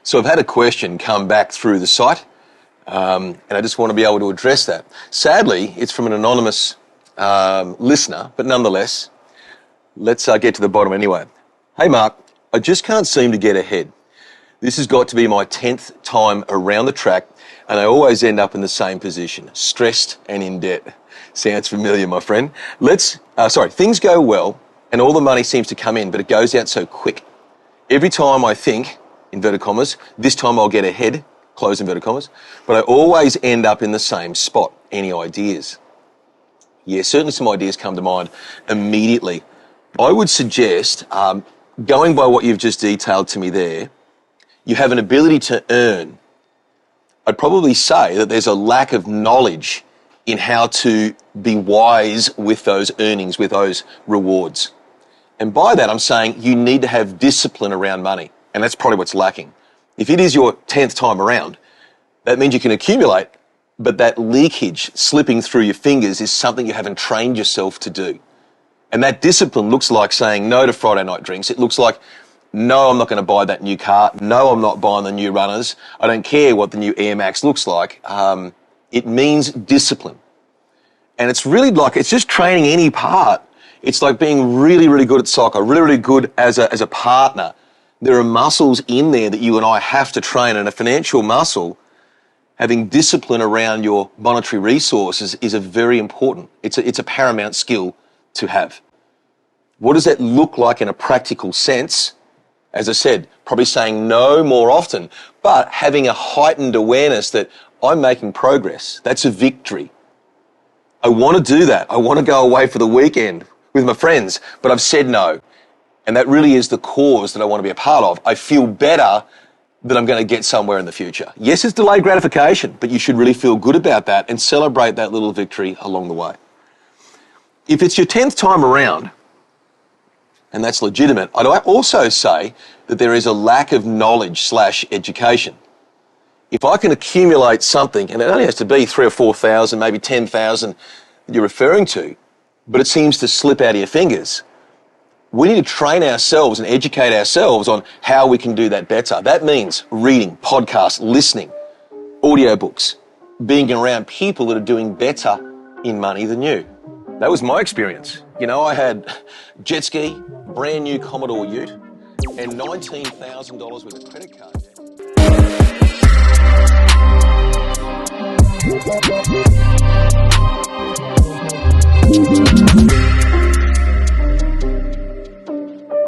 So I've had a question come back through the site, and I just want to be able to address that. Sadly, it's from an anonymous listener, but nonetheless, let's get to the bottom anyway. Hey Mark, I just can't seem to get ahead. This has got to be my 10th time around the track, and I always end up in the same position, stressed and in debt. Sounds familiar, my friend. Things go well, and all the money seems to come in, but it goes out so quick. Every time I think, inverted commas, this time I'll get ahead, close inverted commas, but I always end up in the same spot. Any ideas? Yeah, certainly some ideas come to mind immediately. I would suggest, going by what you've just detailed to me there, you have an ability to earn. I'd probably say that there's a lack of knowledge in how to be wise with those earnings, with those rewards. And by that, I'm saying you need to have discipline around money. And that's probably what's lacking. If it is your 10th time around, that means you can accumulate, but that leakage slipping through your fingers is something you haven't trained yourself to do. And that discipline looks like saying no to Friday night drinks. It looks like, no, I'm not going to buy that new car. No, I'm not buying the new runners. I don't care what the new Air Max looks like. It means discipline. And it's really like, it's just training any part. It's like being really, really good at soccer, really, really good as a partner. There are muscles in there that you and I have to train, and a financial muscle, having discipline around your monetary resources is a very important, it's a paramount skill to have. What does that look like in a practical sense? As I said, probably saying no more often, but having a heightened awareness that I'm making progress. That's a victory. I want to do that. I want to go away for the weekend with my friends, but I've said no. And that really is the cause that I want to be a part of. I feel better that I'm going to get somewhere in the future. Yes, it's delayed gratification, but you should really feel good about that and celebrate that little victory along the way. If it's your 10th time around, and that's legitimate, I'd also say that there is a lack of knowledge/education. If I can accumulate something, and it only has to be 3,000 or 4,000, maybe 10,000 that you're referring to, but it seems to slip out of your fingers, we need to train ourselves and educate ourselves on how we can do that better. That means reading, podcasts, listening, audiobooks, being around people that are doing better in money than you. That was my experience. You know, I had jet ski, brand new Commodore Ute, and $19,000 worth of credit card debt.